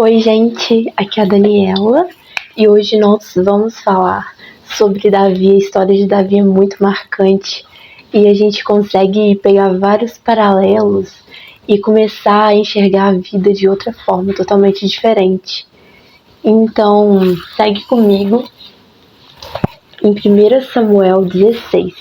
Oi, gente, aqui é a Daniela e hoje nós vamos falar sobre Davi. A história de Davi é muito marcante e a gente consegue pegar vários paralelos e começar a enxergar a vida de outra forma, totalmente diferente. Então, segue comigo em 1 Samuel 16,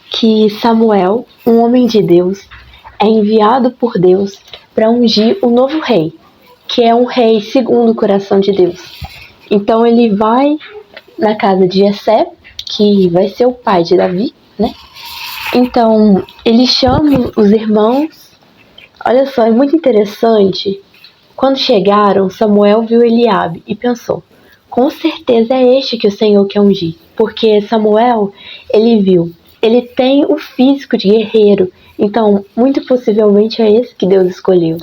que Samuel, um homem de Deus, é enviado por Deus para ungir o novo rei, que é um rei segundo o coração de Deus. Então ele vai na casa de Jessé, que vai ser o pai de Davi, né? Então ele chama os irmãos. Olha só, é muito interessante. Quando chegaram, Samuel viu Eliabe e pensou: com certeza é este que o Senhor quer ungir, porque Samuel, ele tem o físico de guerreiro, então muito possivelmente é esse que Deus escolheu.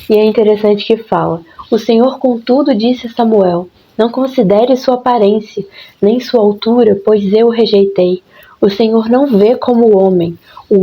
E é interessante que fala: o Senhor contudo disse a Samuel: não considere sua aparência, nem sua altura, pois eu o rejeitei. O Senhor não vê como o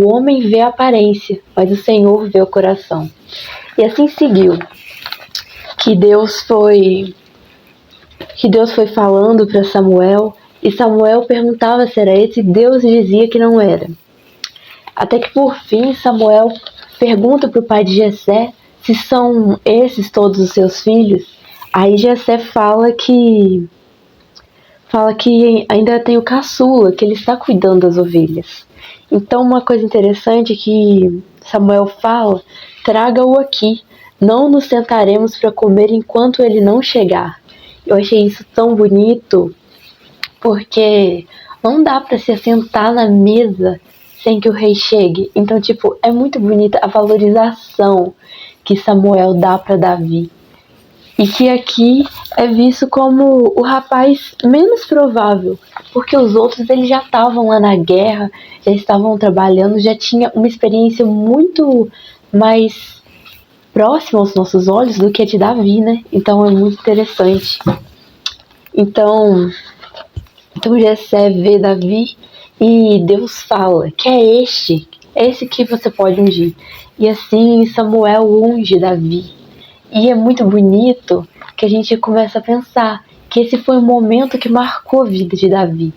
homem vê a aparência, mas o Senhor vê o coração. E assim seguiu, que Deus foi falando para Samuel, e Samuel perguntava se era esse, e Deus dizia que não era. Até que por fim Samuel pergunta para o pai de Jessé se são esses todos os seus filhos. Aí Jessé fala que ainda tem o caçula, que ele está cuidando das ovelhas. Então uma coisa interessante que Samuel fala: traga-o aqui, não nos sentaremos para comer enquanto ele não chegar. Eu achei isso tão bonito, porque não dá para se assentar na mesa sem que o rei chegue. Então, é muito bonita a valorização que Samuel dá para Davi. E que aqui é visto como o rapaz menos provável, porque os outros eles já estavam lá na guerra, já estavam trabalhando, já tinha uma experiência muito mais próxima aos nossos olhos do que a de Davi, né? Então é muito interessante. Então Jessé vê Davi e Deus fala que é esse que você pode ungir. E assim Samuel unge Davi. E é muito bonito que a gente começa a pensar que esse foi um momento que marcou a vida de Davi.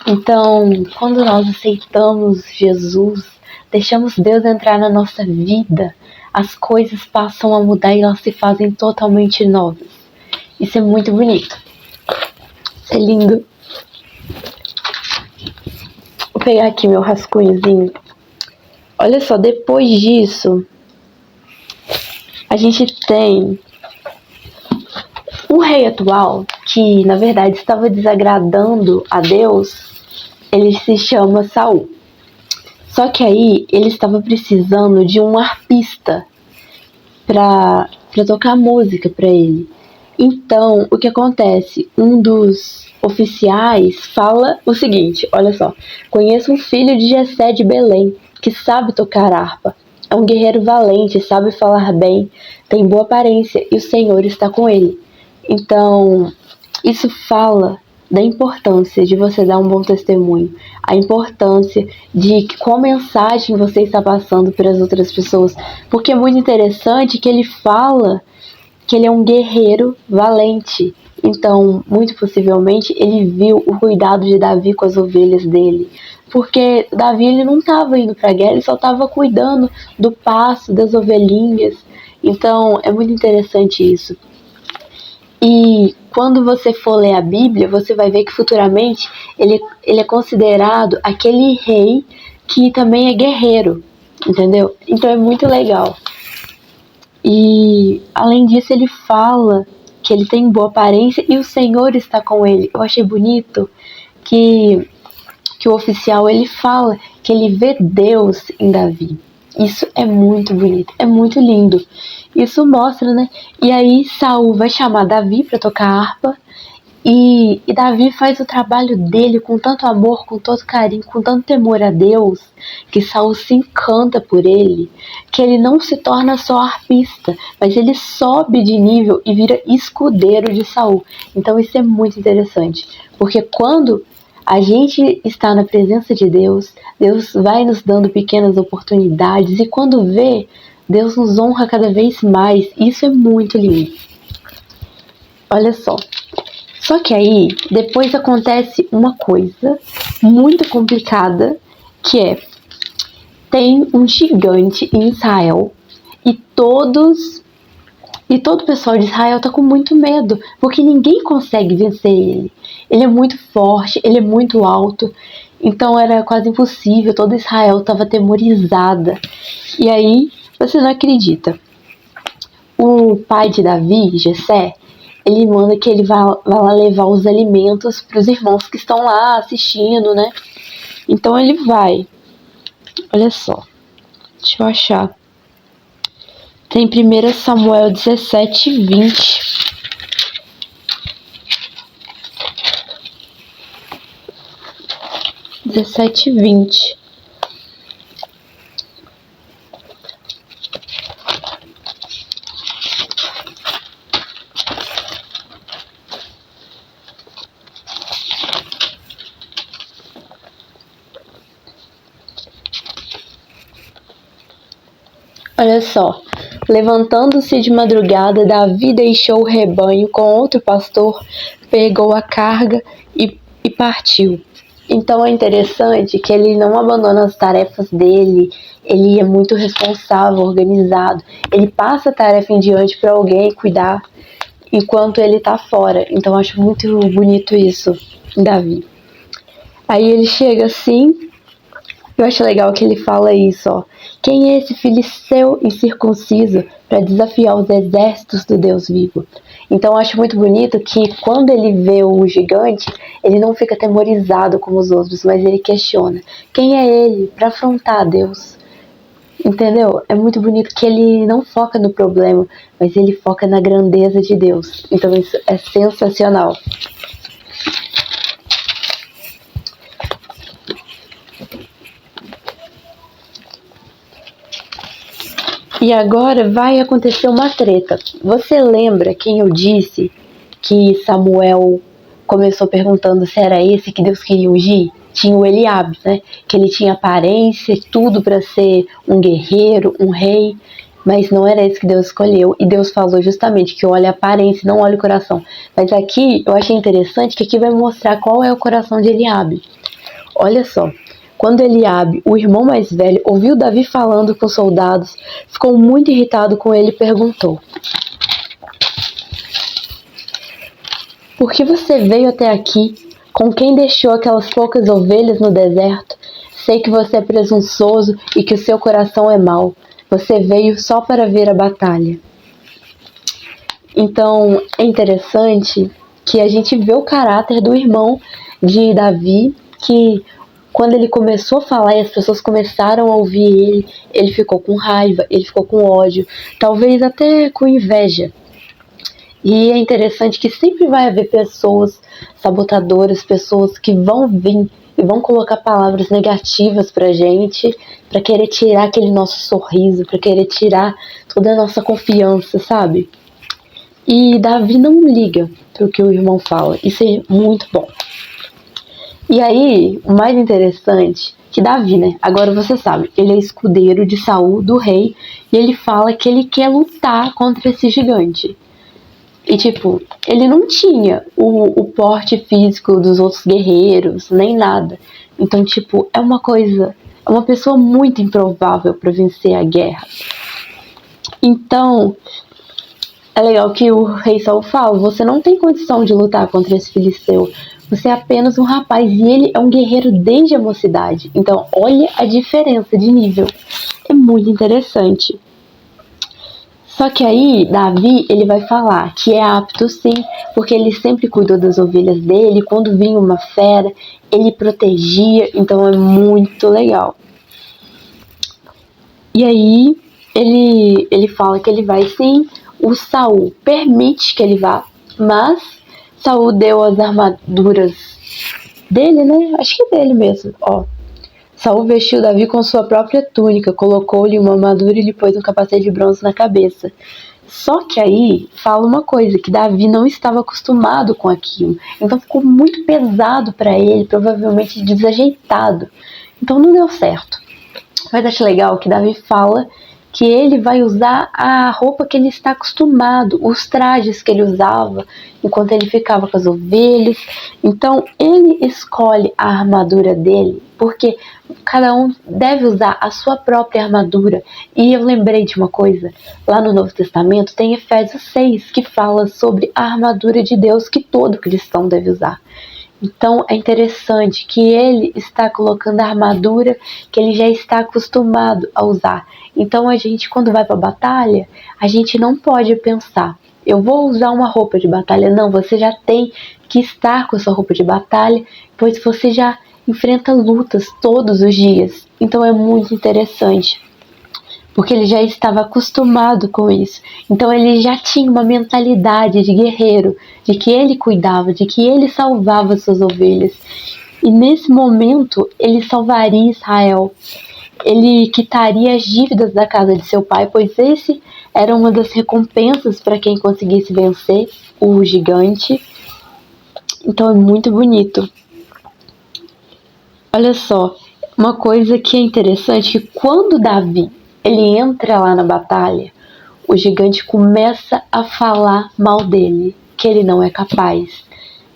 Então, quando nós aceitamos Jesus, deixamos Deus entrar na nossa vida, as coisas passam a mudar e elas se fazem totalmente novas. Isso é muito bonito. Isso é lindo. Vou pegar aqui meu rascunhozinho. Olha só, depois disso, a gente tem o rei atual, que na verdade estava desagradando a Deus. Ele se chama Saul. Só que aí ele estava precisando de um arpista para tocar música para ele. Então, o que acontece? Um dos oficiais fala o seguinte: olha só, conheço um filho de Jessé de Belém que sabe tocar harpa. É um guerreiro valente, sabe falar bem, tem boa aparência e o Senhor está com ele. Então, isso fala da importância de você dar um bom testemunho, a importância de qual mensagem você está passando para as outras pessoas, porque é muito interessante que ele fala que ele é um guerreiro valente. Então, muito possivelmente, ele viu o cuidado de Davi com as ovelhas dele, porque Davi ele não estava indo para a guerra, ele só estava cuidando do pasto, das ovelhinhas. Então, é muito interessante isso. E quando você for ler a Bíblia, você vai ver que futuramente ele é considerado aquele rei que também é guerreiro, entendeu? Então é muito legal. E além disso ele fala que ele tem boa aparência e o Senhor está com ele. Eu achei bonito que o oficial ele fala que ele vê Deus em Davi. Isso é muito bonito, é muito lindo. Isso mostra, né? E aí Saul vai chamar Davi para tocar harpa e Davi faz o trabalho dele com tanto amor, com todo carinho, com tanto temor a Deus, que Saul se encanta por ele, que ele não se torna só arpista, mas ele sobe de nível e vira escudeiro de Saul. Então isso é muito interessante, porque quando a gente está na presença de Deus, Deus vai nos dando pequenas oportunidades e quando vê, Deus nos honra cada vez mais. Isso é muito lindo. Olha só. Só que aí, depois acontece uma coisa muito complicada, que é, tem um gigante em Israel e todo o pessoal de Israel tá com muito medo, porque ninguém consegue vencer ele. Ele é muito forte, ele é muito alto, então era quase impossível, toda Israel estava atemorizada. E aí, você não acredita, o pai de Davi, Jessé, ele manda que ele vá lá levar os alimentos para os irmãos que estão lá assistindo, né? Então ele vai. Olha só, deixa eu achar. Tem 1 Samuel 17:20. 17:20. Olha só, levantando-se de madrugada, Davi deixou o rebanho com outro pastor, pegou a carga e partiu. Então é interessante que ele não abandona as tarefas dele, ele é muito responsável, organizado, ele passa a tarefa em diante para alguém cuidar enquanto ele está fora. Então eu acho muito bonito isso em Davi. Aí ele chega assim. Eu acho legal que ele fala isso, ó. Quem é esse filisteu incircunciso para desafiar os exércitos do Deus vivo? Então eu acho muito bonito que quando ele vê o gigante, ele não fica atemorizado como os outros, mas ele questiona. Quem é ele para afrontar Deus? Entendeu? É muito bonito que ele não foca no problema, mas ele foca na grandeza de Deus. Então isso é sensacional. E agora vai acontecer uma treta. Você lembra quem eu disse que Samuel começou perguntando se era esse que Deus queria ungir? Tinha o Eliabe, né? Que ele tinha aparência e tudo para ser um guerreiro, um rei, mas não era esse que Deus escolheu. E Deus falou justamente que olha a aparência, não olha o coração. Mas aqui eu achei interessante que aqui vai mostrar qual é o coração de Eliabe. Olha só. Quando Eliabe, o irmão mais velho, ouviu Davi falando com os soldados, ficou muito irritado com ele e perguntou: por que você veio até aqui? Com quem deixou aquelas poucas ovelhas no deserto? Sei que você é presunçoso e que o seu coração é mau. Você veio só para ver a batalha. Então é interessante que a gente vê o caráter do irmão de Davi, que quando ele começou a falar e as pessoas começaram a ouvir ele ficou com raiva, ele ficou com ódio, talvez até com inveja. E é interessante que sempre vai haver pessoas sabotadoras, pessoas que vão vir e vão colocar palavras negativas pra gente, pra querer tirar aquele nosso sorriso, pra querer tirar toda a nossa confiança, sabe? E Davi não liga pro que o irmão fala, isso é muito bom. E aí, o mais interessante, que Davi, né? Agora você sabe, ele é escudeiro de Saul, do rei, e ele fala que ele quer lutar contra esse gigante. E tipo, ele não tinha o porte físico dos outros guerreiros, nem nada. Então, tipo, é uma pessoa muito improvável para vencer a guerra. Então, é legal que o rei Saul fala, você não tem condição de lutar contra esse filisteu. Você é apenas um rapaz e ele é um guerreiro desde a mocidade. Então, olha a diferença de nível. É muito interessante. Só que aí, Davi, ele vai falar que é apto sim, porque ele sempre cuidou das ovelhas dele. Quando vinha uma fera, ele protegia. Então, é muito legal. E aí, ele fala que ele vai sim. O Saul permite que ele vá, mas Saul deu as armaduras dele, né? Acho que é dele mesmo, ó. Saul vestiu Davi com sua própria túnica, colocou-lhe uma armadura e lhe pôs um capacete de bronze na cabeça. Só que aí fala uma coisa, que Davi não estava acostumado com aquilo. Então ficou muito pesado para ele, provavelmente desajeitado. Então não deu certo. Mas acho legal que Davi fala que ele vai usar a roupa que ele está acostumado, os trajes que ele usava enquanto ele ficava com as ovelhas. Então ele escolhe a armadura dele, porque cada um deve usar a sua própria armadura. E eu lembrei de uma coisa, lá no Novo Testamento tem Efésios 6, que fala sobre a armadura de Deus que todo cristão deve usar. Então é interessante que ele está colocando a armadura que ele já está acostumado a usar. Então a gente, quando vai para a batalha, a gente não pode pensar, eu vou usar uma roupa de batalha. Não, você já tem que estar com a sua roupa de batalha, pois você já enfrenta lutas todos os dias. Então é muito interessante, porque ele já estava acostumado com isso. Então ele já tinha uma mentalidade de guerreiro, de que ele cuidava, de que ele salvava suas ovelhas. E nesse momento ele salvaria Israel. Ele quitaria as dívidas da casa de seu pai, pois esse era uma das recompensas para quem conseguisse vencer o gigante. Então é muito bonito. Olha só, uma coisa que é interessante, que quando Davi ele entra lá na batalha, o gigante começa a falar mal dele, que ele não é capaz,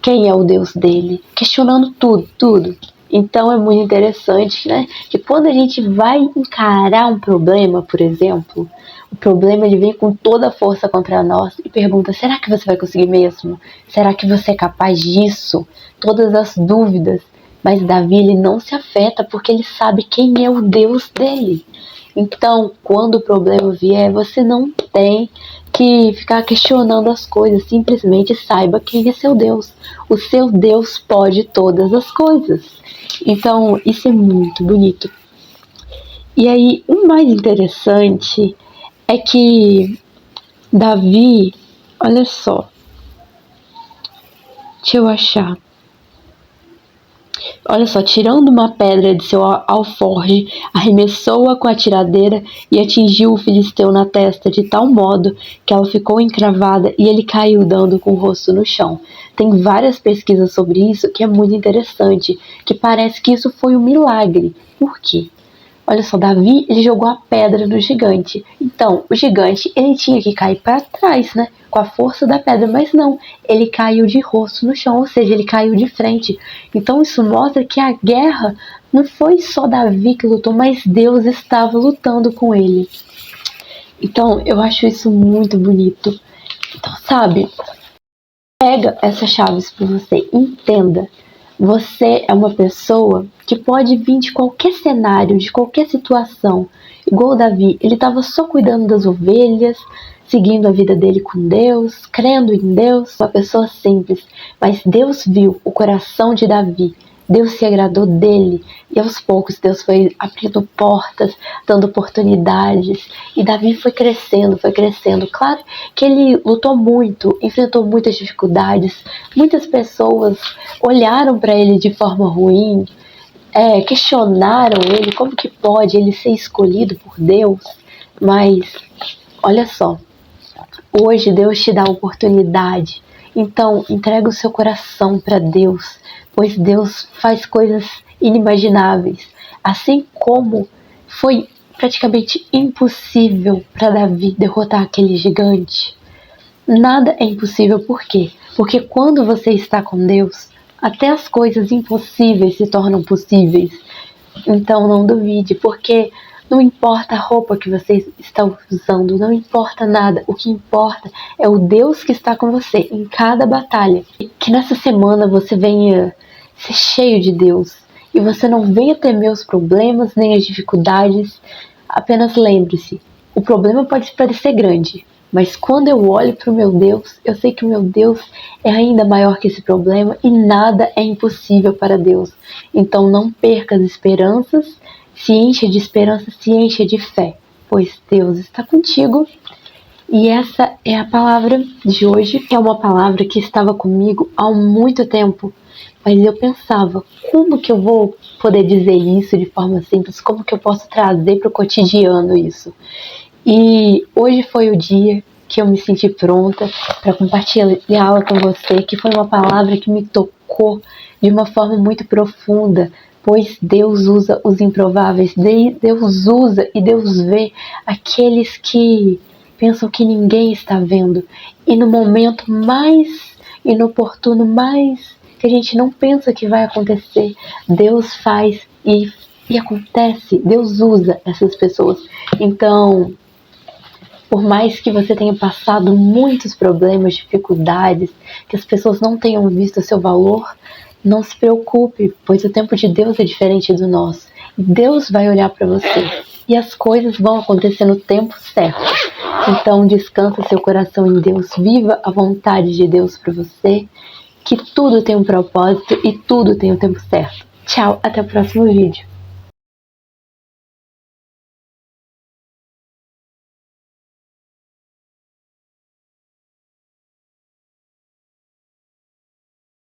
quem é o Deus dele, questionando tudo. Então é muito interessante, né, que quando a gente vai encarar um problema, por exemplo, o problema ele vem com toda a força contra nós e pergunta, será que você vai conseguir mesmo? Será que você é capaz disso? Todas as dúvidas. Mas Davi ele não se afeta porque ele sabe quem é o Deus dele. Então, quando o problema vier, você não tem que ficar questionando as coisas. Simplesmente saiba quem é seu Deus. O seu Deus pode todas as coisas. Então, isso é muito bonito. E aí, o mais interessante é que Davi, olha só, deixa eu achar. Olha só, tirando uma pedra de seu alforje, arremessou-a com a tiradeira e atingiu o filisteu na testa de tal modo que ela ficou encravada e ele caiu dando com o rosto no chão. Tem várias pesquisas sobre isso que é muito interessante, que parece que isso foi um milagre. Por quê? Olha só, Davi, ele jogou a pedra no gigante. Então, o gigante, ele tinha que cair para trás, né? Com a força da pedra, mas não. Ele caiu de rosto no chão, ou seja, ele caiu de frente. Então, isso mostra que a guerra não foi só Davi que lutou, mas Deus estava lutando com ele. Então, eu acho isso muito bonito. Então, sabe? Pega essas chaves para você, entenda. Você é uma pessoa que pode vir de qualquer cenário, de qualquer situação. Igual o Davi, ele estava só cuidando das ovelhas, seguindo a vida dele com Deus, crendo em Deus, uma pessoa simples. Mas Deus viu o coração de Davi, Deus se agradou dele, e aos poucos Deus foi abrindo portas, dando oportunidades, e Davi foi crescendo. Claro que ele lutou muito, enfrentou muitas dificuldades, muitas pessoas olharam para ele de forma ruim, questionaram ele, como que pode ele ser escolhido por Deus, mas olha só, hoje Deus te dá a oportunidade, então entrega o seu coração para Deus, pois Deus faz coisas inimagináveis, assim como foi praticamente impossível para Davi derrotar aquele gigante. Nada é impossível, por quê? Porque quando você está com Deus, até as coisas impossíveis se tornam possíveis. Então não duvide, porque não importa a roupa que você está usando, não importa nada. O que importa é o Deus que está com você em cada batalha. Que nessa semana você venha ser cheio de Deus e você não venha temer os problemas nem as dificuldades. Apenas lembre-se, o problema pode parecer grande, mas quando eu olho para o meu Deus, eu sei que o meu Deus é ainda maior que esse problema e nada é impossível para Deus. Então não perca as esperanças, se encha de esperança, se encha de fé, pois Deus está contigo. E essa é a palavra de hoje. É uma palavra que estava comigo há muito tempo, mas eu pensava, como que eu vou poder dizer isso de forma simples? Como que eu posso trazer para o cotidiano isso? E hoje foi o dia que eu me senti pronta para compartilhá-la com você, que foi uma palavra que me tocou de uma forma muito profunda, pois Deus usa os improváveis, Deus usa e Deus vê aqueles que pensam que ninguém está vendo. E no momento mais inoportuno, mais que a gente não pensa que vai acontecer, Deus faz e acontece. Deus usa essas pessoas. Então, por mais que você tenha passado muitos problemas, dificuldades, que as pessoas não tenham visto o seu valor, não se preocupe, pois o tempo de Deus é diferente do nosso. Deus vai olhar para você e as coisas vão acontecer no tempo certo. Então descansa seu coração em Deus, viva a vontade de Deus para você, que tudo tem um propósito e tudo tem o tempo certo. Tchau, até o próximo vídeo.